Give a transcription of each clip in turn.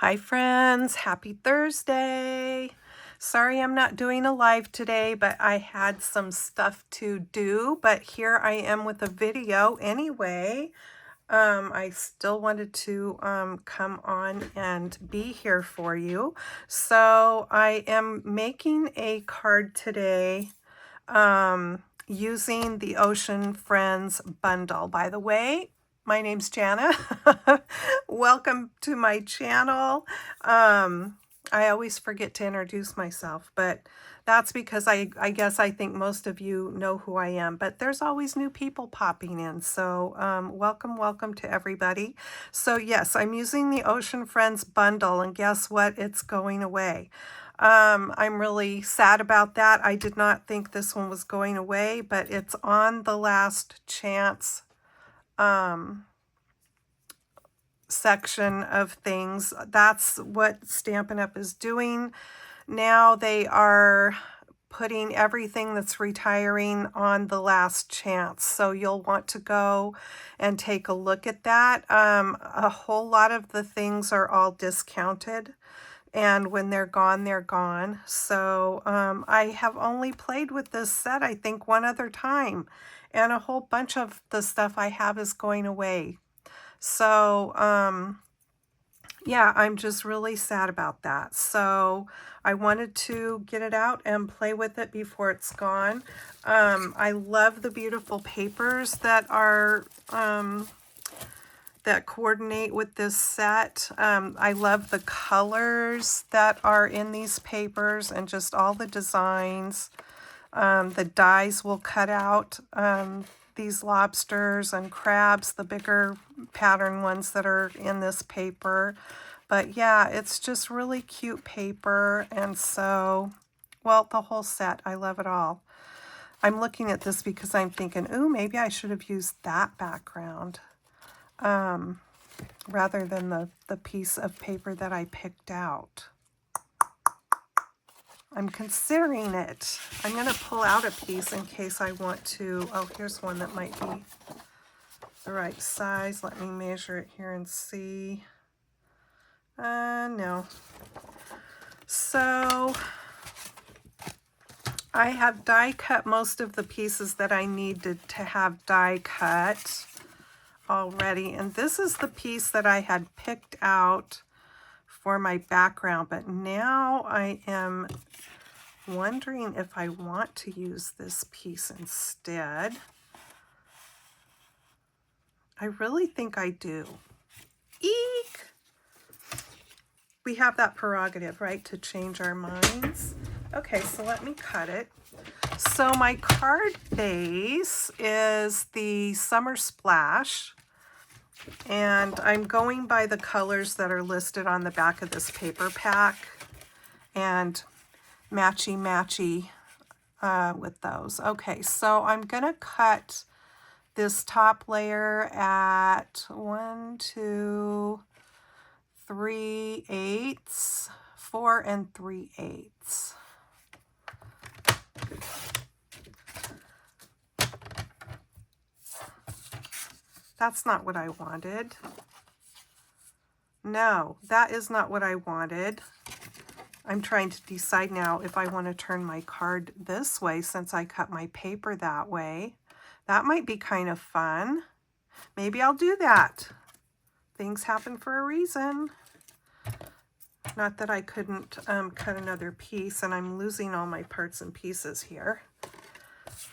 Hi friends, happy Thursday. Sorry I'm not doing a live today, but I had some stuff to do, but here I am with a video anyway. I still wanted to come on and be here for you. So I am making a card today using the Ocean Friends bundle. By the way, my name's Jana. Welcome to my channel. I always forget to introduce myself, but that's because I guess I think most of you know who I am, but there's always new people popping in. So welcome to everybody. So yes, I'm using the Ocean Friends bundle, and guess what? It's going away. I'm really sad about that. I did not think this one was going away, but it's on the last chance section of things. That's what Stampin' Up! Is doing. Now they are putting everything that's retiring on the last chance. So you'll want to go and take a look at that. A whole lot of the things are all discounted. And when they're gone, they're gone. So I have only played with this set, I think, one other time. And a whole bunch of the stuff I have is going away. So, yeah, I'm just really sad about that. So I wanted to get it out and play with it before it's gone. I love the beautiful papers that are that coordinate with this set. I love the colors that are in these papers and just all the designs. The dies will cut out these lobsters and crabs, the bigger pattern ones that are in this paper. But yeah, it's just really cute paper. And so, well, the whole set, I love it all. I'm looking at this because I'm thinking, ooh, maybe I should have used that background rather than the piece of paper that I picked out. I'm considering it. I'm going to pull out a piece in case I want to. Oh, here's one that might be the right size. Let me measure it here and see. No. So I have die cut most of the pieces that I needed to have die cut already. And this is the piece that I had picked out for my background. But now I am wondering if I want to use this piece instead. I really think I do. Eek! We have that prerogative, right, to change our minds. Okay, so let me cut it. So my card base is the Summer Splash, and I'm going by the colors that are listed on the back of this paper pack, and matchy with those. Okay, so I'm gonna cut this top layer at 1, 2, 3/8, 4 3/8. That's not what I wanted. No, that is not what I wanted. I'm trying to decide now if I want to turn my card this way since I cut my paper that way. That might be kind of fun. Maybe I'll do that. Things happen for a reason. Not that I couldn't cut another piece, and I'm losing all my parts and pieces here.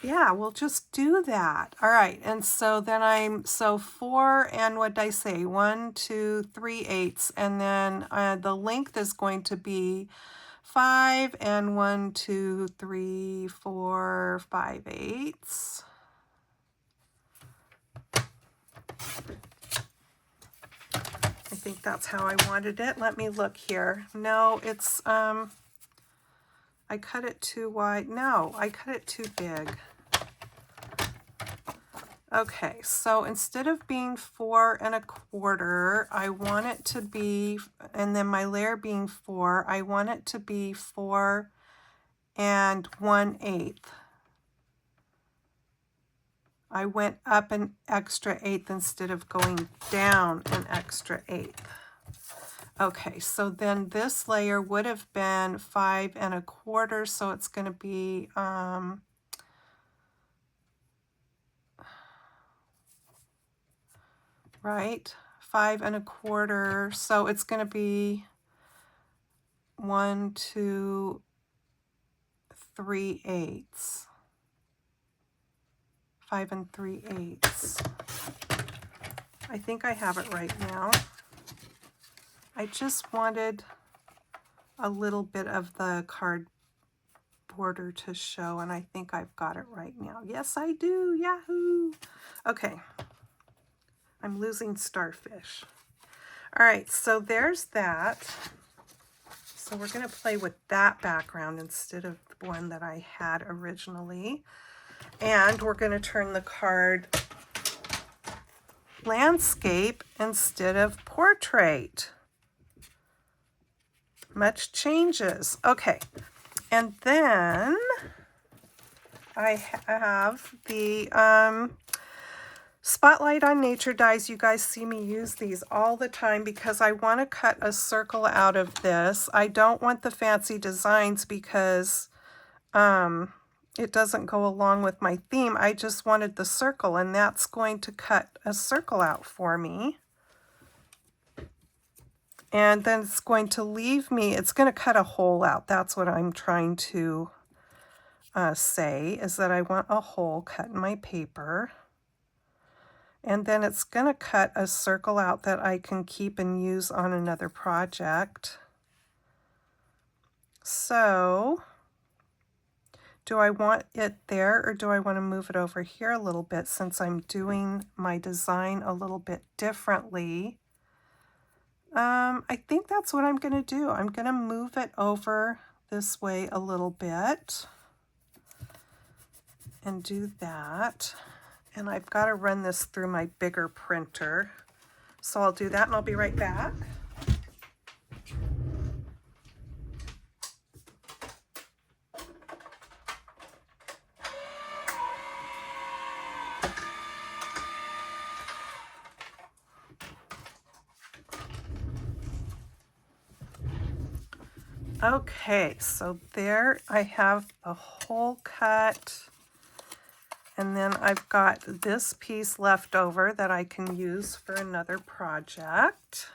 Yeah, we'll just do that. All right, and so then so 4 and what did I say? 1, 2, 3/8, and then the length is going to be 5 and 1, 2, 3, 4, 5/8. I think that's how I wanted it. Let me look here. No, it's, I cut it too wide. No, I cut it too big. Okay, so instead of being 4 1/4, I want it to be, and then my layer being 4, I want it to be 4 1/8. I went up an extra 1/8 instead of going down an extra 1/8. Okay, so then this layer would have been 5 1/4, so it's going to be right, 5 1/4, so it's going to be 1 2 3/8, 5 3/8. I think I have it right now. I just wanted a little bit of the card border to show, and I think I've got it right now. Yes, I do. Yahoo! Okay. I'm losing starfish. All right, so there's that. So we're going to play with that background instead of the one that I had originally. And we're going to turn the card landscape instead of portrait. Much changes. Okay, and then I have the Spotlight on Nature dies. You guys see me use these all the time because I want to cut a circle out of this. I don't want the fancy designs because it doesn't go along with my theme. I just wanted the circle, and that's going to cut a circle out for me. And then it's going to leave me, it's going to cut a hole out. That's what I'm trying to say, is that I want a hole cut in my paper. And then it's going to cut a circle out that I can keep and use on another project. So, do I want it there, or do I want to move it over here a little bit since I'm doing my design a little bit differently? I think that's what I'm going to do. I'm going to move it over this way a little bit and do that. And I've got to run this through my bigger printer. So I'll do that and I'll be right back. Okay, so there I have the hole cut. And then I've got this piece left over that I can use for another project.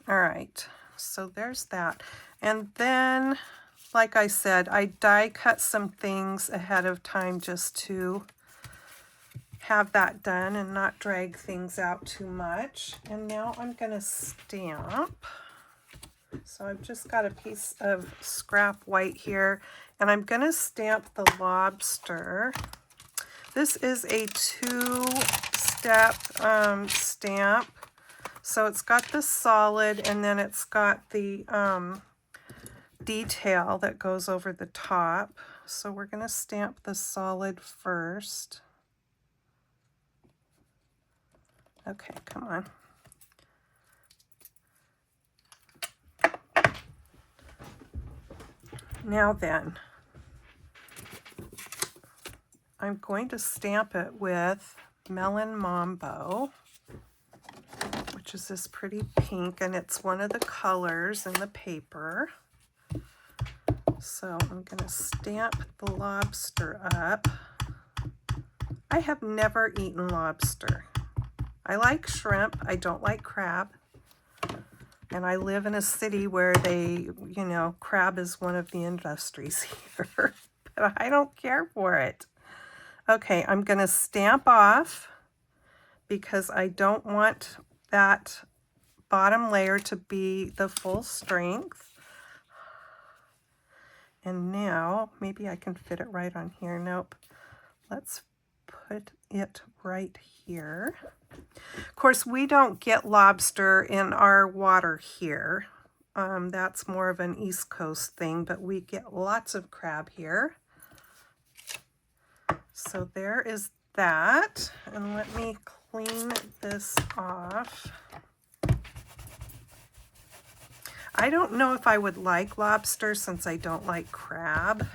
All right, so there's that. And then, like I said, I die cut some things ahead of time just to have that done and not drag things out too much. And now I'm going to stamp. So I've just got a piece of scrap white here, and I'm going to stamp the lobster. This is a two-step stamp. So it's got the solid, and then it's got the detail that goes over the top. So we're going to stamp the solid first. Okay, come on. Now then, I'm going to stamp it with Melon Mambo, which is this pretty pink, and it's one of the colors in the paper. So I'm going to stamp the lobster up. I have never eaten lobster. I like shrimp. I don't like crab. And I live in a city where they, you know, crab is one of the industries here. But I don't care for it. Okay, I'm going to stamp off because I don't want that bottom layer to be the full strength. And now, maybe I can fit it right on here. Nope. Let's put it right here. Of course, we don't get lobster in our water here. That's more of an East Coast thing, but we get lots of crab here. So there is that. And let me clean this off. I don't know if I would like lobster since I don't like crab.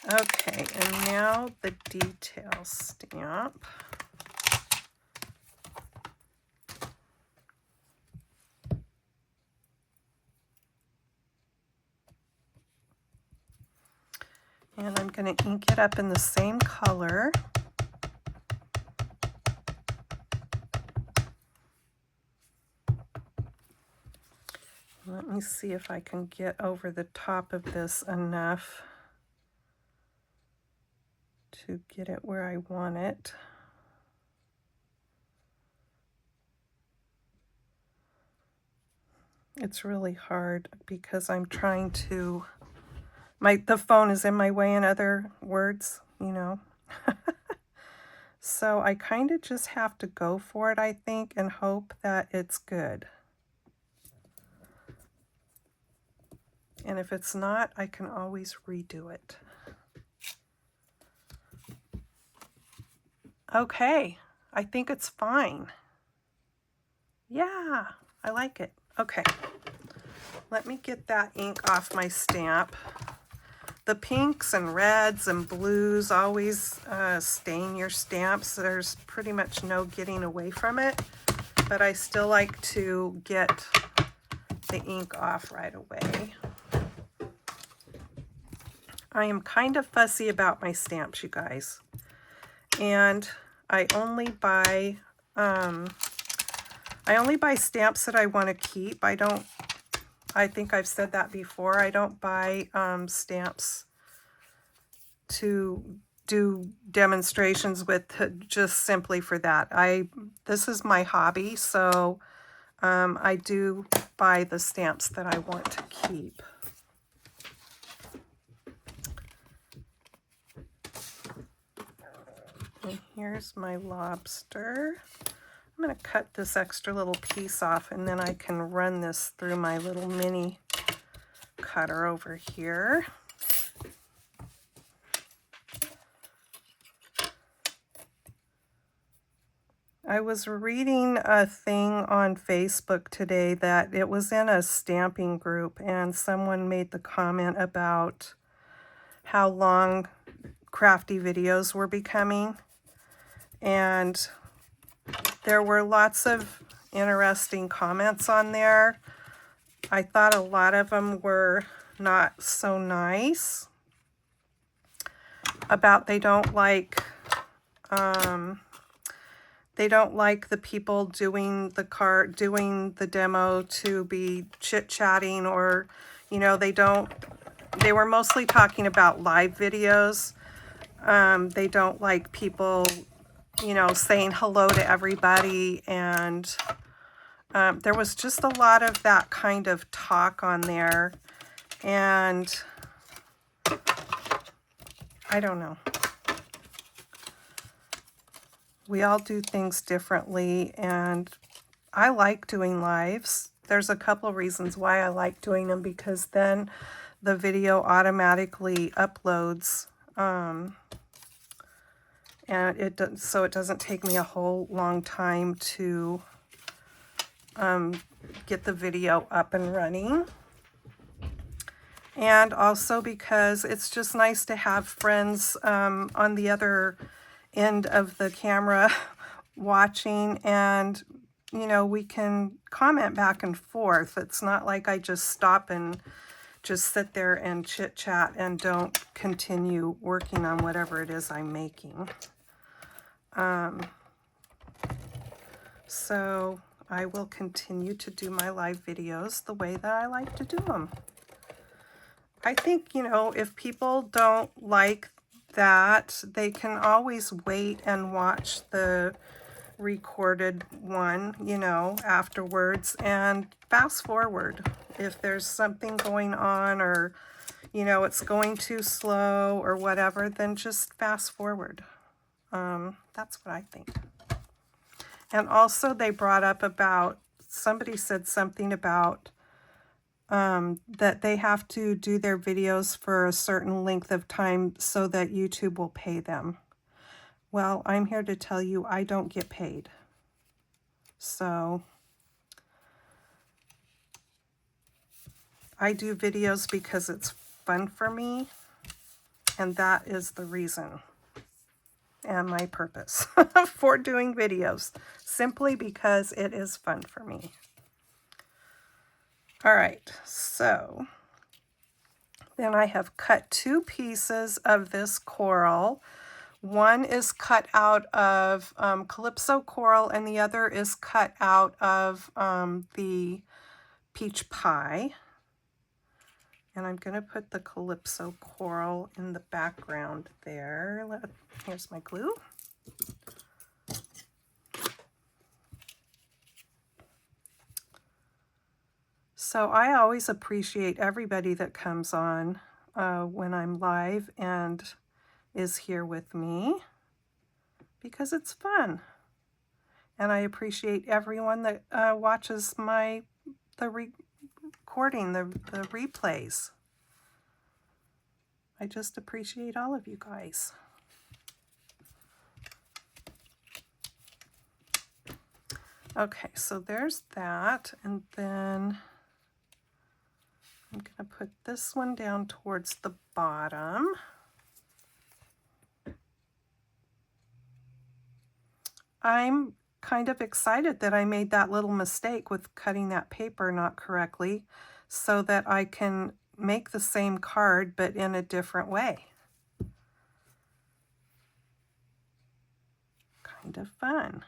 Okay, and now the detail stamp. And I'm going to ink it up in the same color. Let me see if I can get over the top of this enough to get it where I want it. It's really hard because I'm trying to, the phone is in my way, in other words, you know. So I kind of just have to go for it, I think, and hope that it's good. And if it's not, I can always redo it. Okay, I think it's fine. Yeah, I like it. Okay, let me get that ink off my stamp. The pinks and reds and blues always stain your stamps. There's pretty much no getting away from it, but I still like to get the ink off right away. I am kind of fussy about my stamps, you guys, and I only buy stamps that I want to keep. I think I've said that before. I don't buy stamps to do demonstrations with just simply for that. This is my hobby, so I do buy the stamps that I want to keep. And here's my lobster. I'm going to cut this extra little piece off, and then I can run this through my little mini cutter over here. I was reading a thing on Facebook today that it was in a stamping group, and someone made the comment about how long crafty videos were becoming, and there were lots of interesting comments on there. I thought a lot of them were not so nice about they don't like the people doing the demo to be chit-chatting, or they were mostly talking about live videos. They don't like people saying hello to everybody, and there was just a lot of that kind of talk on there, and I don't know. We all do things differently, and I like doing lives. There's a couple reasons why I like doing them, because then the video automatically uploads, and so it doesn't take me a whole long time to get the video up and running. And also because it's just nice to have friends on the other end of the camera watching, and we can comment back and forth. It's not like I just stop and just sit there and chit chat and don't continue working on whatever it is I'm making. So I will continue to do my live videos the way that I like to do them. I think, if people don't like that, they can always wait and watch the recorded one, afterwards, and fast forward. If there's something going on, or, it's going too slow or whatever, then just fast forward. That's what I think. And also they brought up about, somebody said something about that they have to do their videos for a certain length of time so that YouTube will pay them. Well, I'm here to tell you I don't get paid. So I do videos because it's fun for me, And that is the reason and my purpose for doing videos, simply because it is fun for me. All right, so then I have cut 2 pieces of this coral. One is cut out of Calypso coral, and the other is cut out of the peach pie. And I'm going to put the Calypso coral in the background there. Here's my glue. So I always appreciate everybody that comes on when I'm live and is here with me, because it's fun. And I appreciate everyone that watches the recording, the replays. I just appreciate all of you guys. Okay, so there's that, and then I'm going to put this one down towards the bottom. I'm kind of excited that I made that little mistake with cutting that paper not correctly, so that I can make the same card but in a different way. Kind of fun.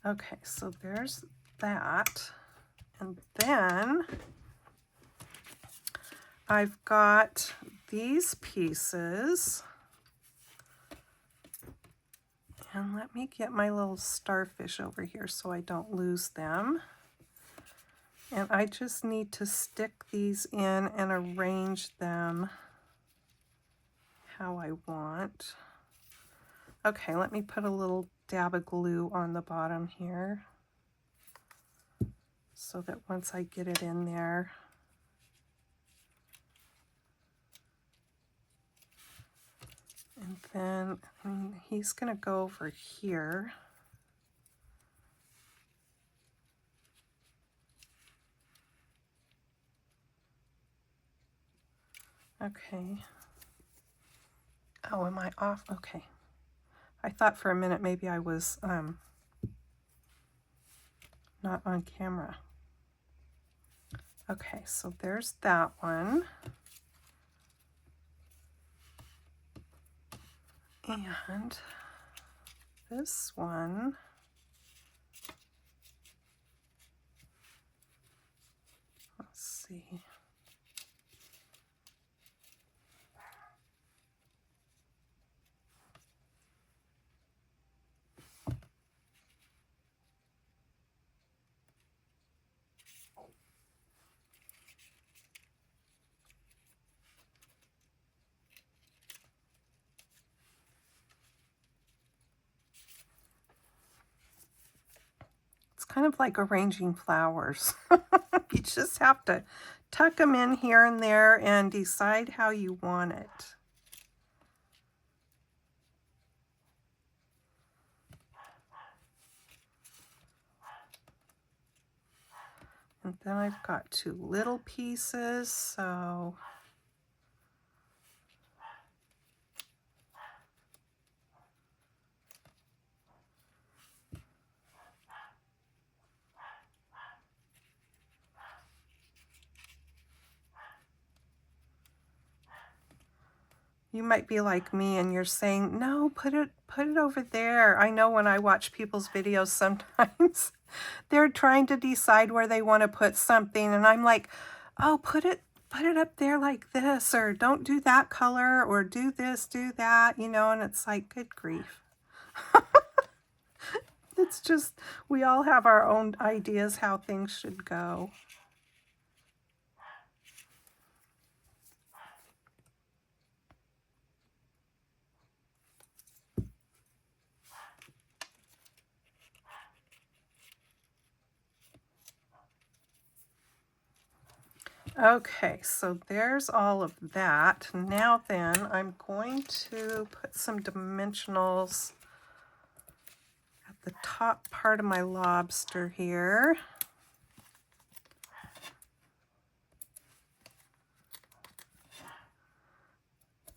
Okay, so there's that. And then I've got these pieces. And let me get my little starfish over here so I don't lose them. And I just need to stick these in and arrange them how I want. Okay, let me put a little dab of glue on the bottom here, so that once I get it in there, and then he's going to go over here. Okay. Oh, am I off? Okay. I thought for a minute maybe I was not on camera. Okay, so there's that one. And this one, let's see. It's kind of like arranging flowers. You just have to tuck them in here and there and decide how you want it. And then I've got 2 little pieces, so you might be like me and you're saying, no, put it over there. I know when I watch people's videos sometimes they're trying to decide where they want to put something, and I'm like, oh, put it up there like this, or don't do that color, or do this, do that, you know, and it's like, good grief. It's just, we all have our own ideas how things should go. Okay, so there's all of that. Now then, I'm going to put some dimensionals at the top part of my lobster here.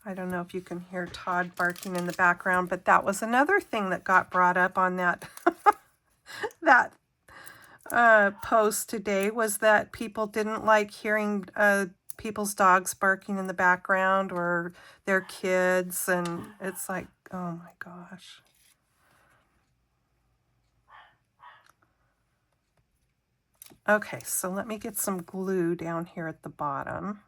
I don't know if you can hear Todd barking in the background, but that was another thing that got brought up on that that post today, was that people didn't like hearing people's dogs barking in the background or their kids, and it's like, oh my gosh. Okay, so let me get some glue down here at the bottom.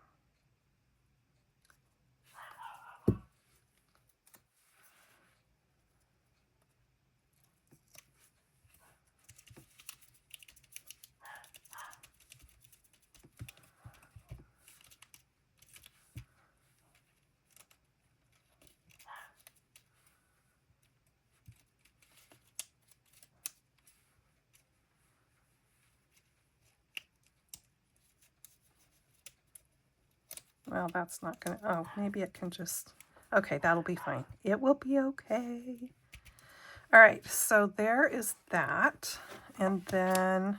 Well, that's not gonna, oh, maybe it can just, okay, that'll be fine. It will be okay. All right, so there is that. And then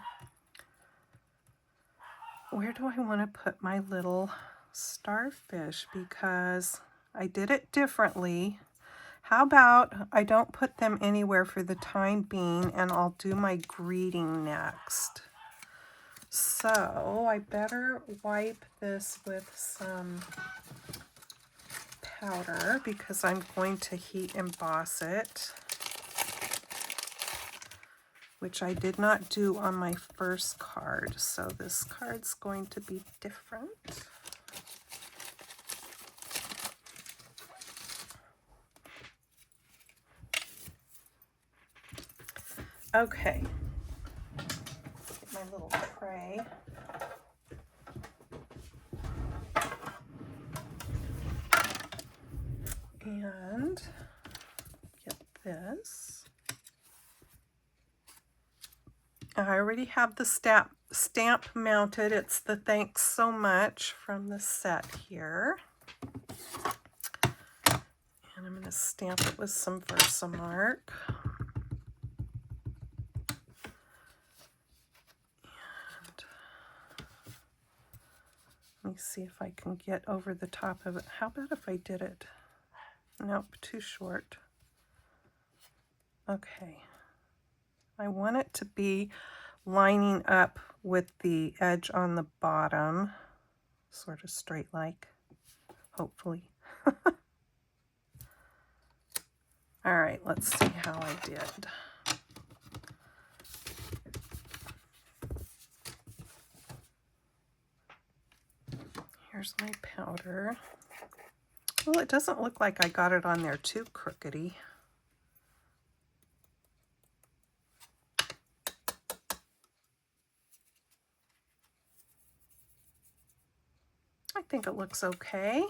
where do I want to put my little starfish? Because I did it differently. How about I don't put them anywhere for the time being, and I'll do my greeting next. So I better wipe this with some powder because I'm going to heat emboss it, which I did not do on my first card. So this card's going to be different. Okay, get my little tray. And get this. I already have the stamp mounted. It's the thanks so much from the set here. And I'm going to stamp it with some Versamark. And let me see if I can get over the top of it. How about if I did it? Nope, too short. Okay. I want it to be lining up with the edge on the bottom, sort of straight like, hopefully. All right, let's see how I did. Here's my powder. Well, it doesn't look like I got it on there too crookedy. I think it looks okay.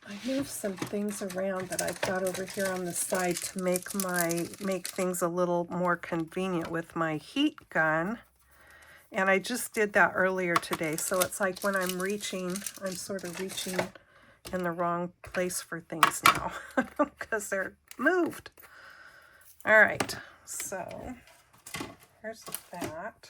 I moved some things around that I've got over here on the side to make things a little more convenient with my heat gun. And I just did that earlier today. So it's like when I'm reaching, I'm sort of reaching in the wrong place for things now because they're moved. All right, so here's that.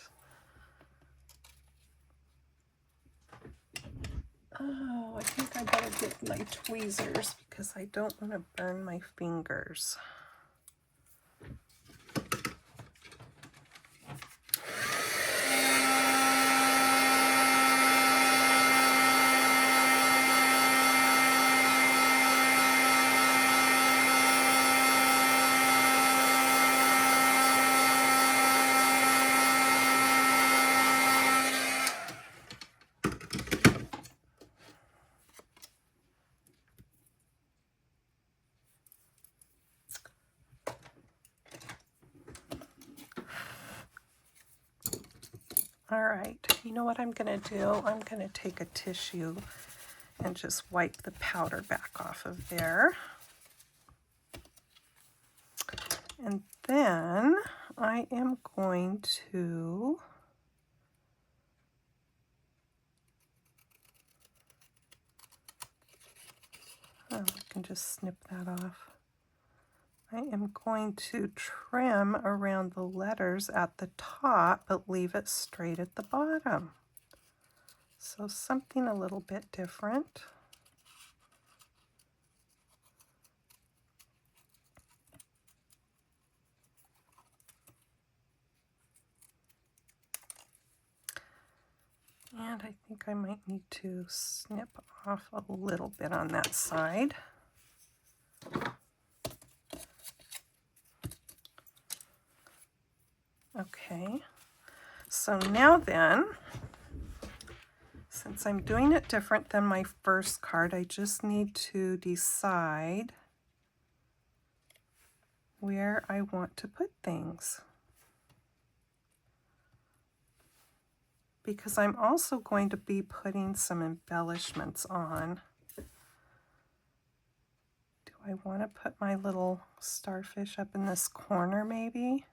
Oh, I think I better get my tweezers because I don't want to burn my fingers. All right, you know what I'm going to do? I'm going to take a tissue and just wipe the powder back off of there. And then I am going to I can just snip that off. I am going to trim around the letters at the top, but leave it straight at the bottom. So something a little bit different. And I think I might need to snip off a little bit on that side. Okay, so now then, since I'm doing it different than my first card, I just need to decide where I want to put things. Because I'm also going to be putting some embellishments on. Do I want to put my little starfish up in this corner maybe?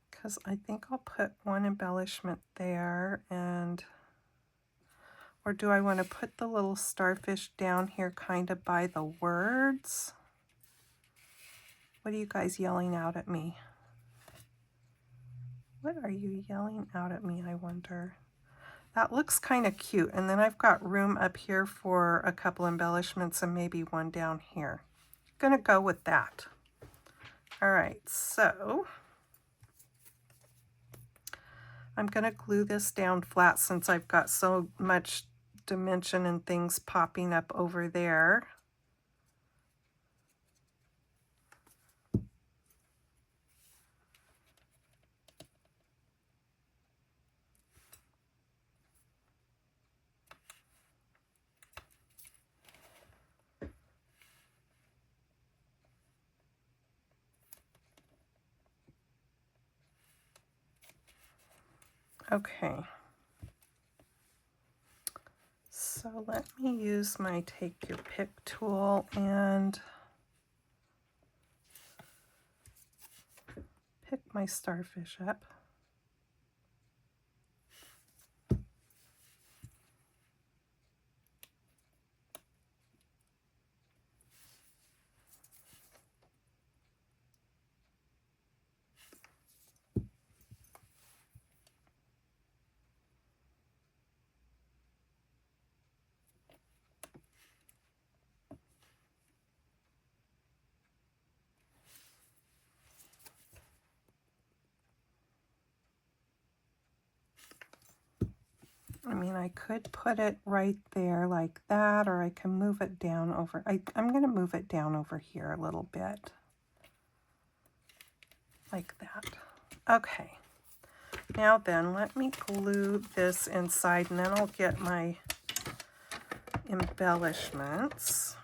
Because I think I'll put one embellishment there, and or do I want to put the little starfish down here kind of by the words? What are you guys yelling out at me? What are you yelling out at me, I wonder? That looks kind of cute. And then I've got room up here for a couple embellishments and maybe one down here. Gonna go with that. All right, so I'm gonna glue this down flat since I've got so much dimension and things popping up over there. Okay, so let me use my Take Your Pick tool and pick my starfish up. I mean, I could put it right there like that, or I can move it down over. I'm going to move it down over here a little bit. Like that. Okay. Now then, let me glue this inside, and then I'll get my embellishments.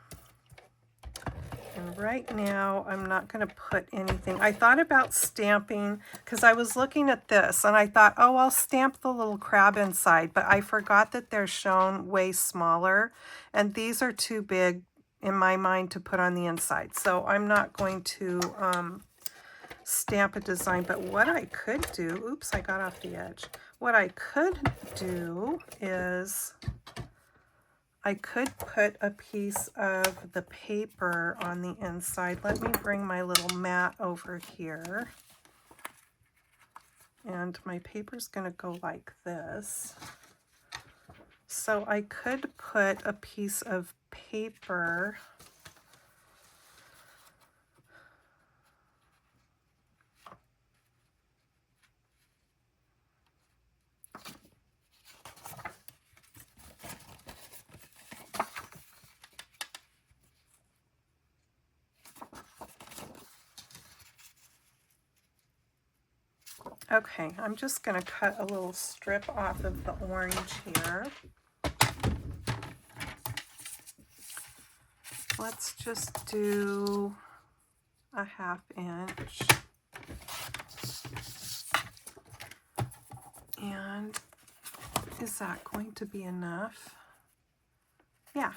And right now, I'm not going to put anything. I thought about stamping, because I was looking at this, and I thought, oh, I'll stamp the little crab inside, but I forgot that they're shown way smaller, and these are too big in my mind to put on the inside. So I'm not going to stamp a design, but what I could do, oops, I got off the edge. What I could do is I could put a piece of the paper on the inside. Let me bring my little mat over here. And my paper's going to go like this. So I could put a piece of paper Okay, I'm just going to cut a little strip off of the orange here. Let's just do a 1/2 inch. And is that going to be enough? Yeah.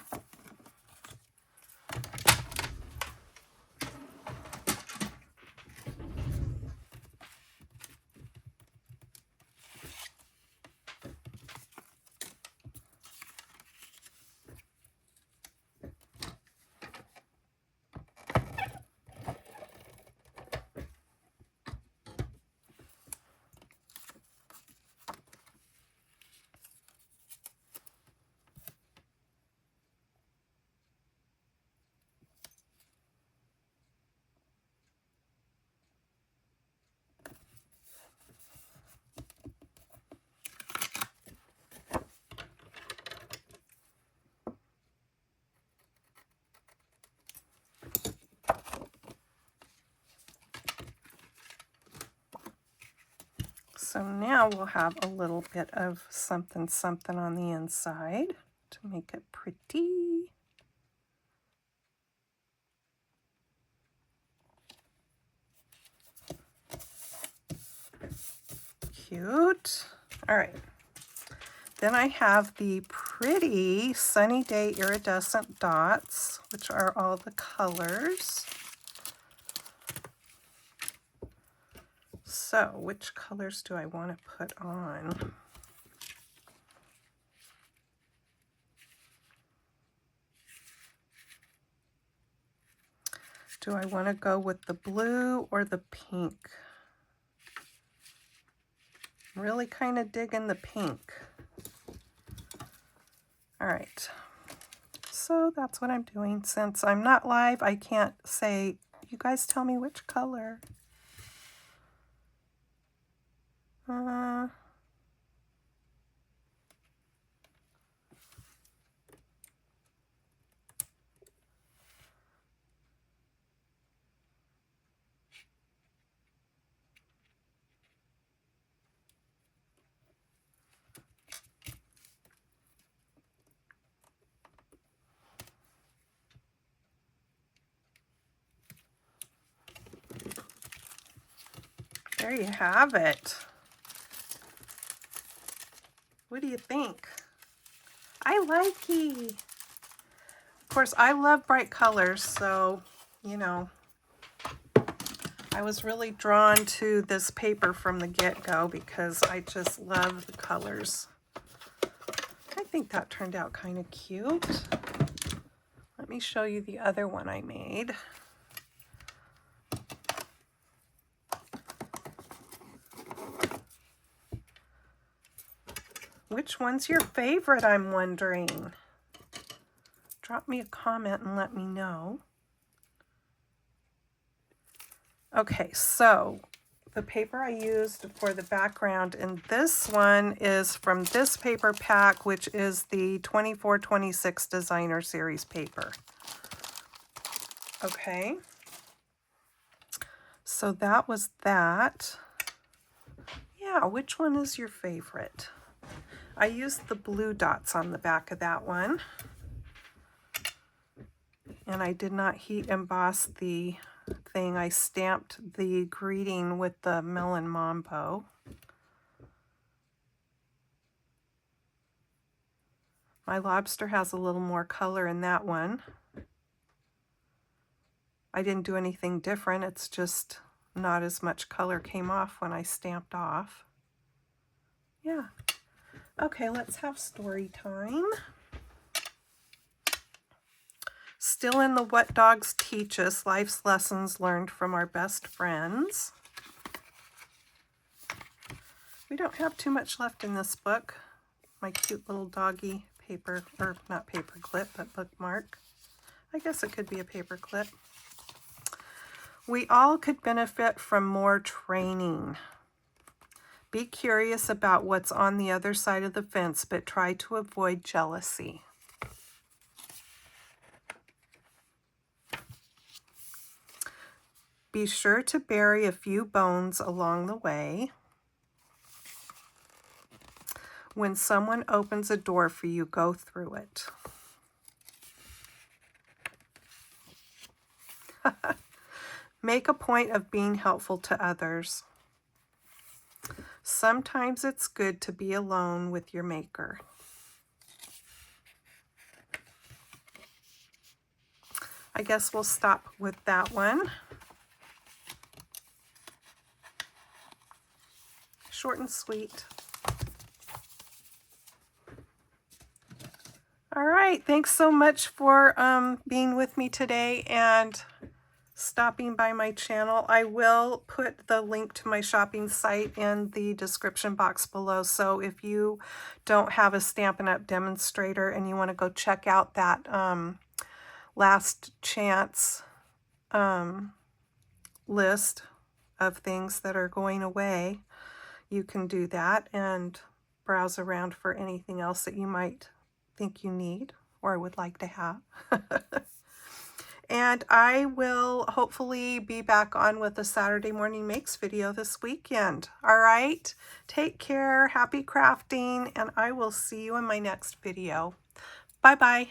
So now we'll have a little bit of something something on the inside to make it pretty. Cute. All right. Then I have the pretty Sunny Day iridescent dots, which are all the colors. So, which colors do I want to put on? Do I want to go with the blue or the pink? I'm really kind of digging the pink. All right. So that's what I'm doing. Since I'm not live, I can't say, you guys tell me which color. There you have it. What do you think? I like it. Of course, I love bright colors, so, you know, I was really drawn to this paper from the get-go because I just love the colors. I think that turned out kind of cute. Let me show you the other one I made. Which one's your favorite, I'm wondering? Drop me a comment and let me know. Okay, so the paper I used for the background in this one is from this paper pack, which is the 24-26 Designer Series paper. Okay, so that was that. Yeah, which one is your favorite? I used the blue dots on the back of that one. And I did not heat emboss the thing. I stamped the greeting with the melon mambo. My lobster has a little more color in that one. I didn't do anything different. It's just not as much color came off when I stamped off. Yeah. Okay, let's have story time. Still in the What Dogs Teach Us, Life's Lessons Learned from Our Best Friends. We don't have too much left in this book. My cute little doggy paper, or not paper clip, but bookmark. I guess it could be a paper clip. We all could benefit from more training. Be curious about what's on the other side of the fence, but try to avoid jealousy. Be sure to bury a few bones along the way. When someone opens a door for you, go through it. Make a point of being helpful to others. Sometimes it's good to be alone with your maker. I guess we'll stop with that one. Short and sweet. All right, thanks so much for being with me today and stopping by my channel. I will put the link to my shopping site in the description box below. So if you don't have a Stampin' Up! Demonstrator and you want to go check out that last chance list of things that are going away, you can do that and browse around for anything else that you might think you need or would like to have. And I will hopefully be back on with a Saturday Morning Makes video this weekend. All right? Take care, happy crafting, and I will see you in my next video. Bye-bye.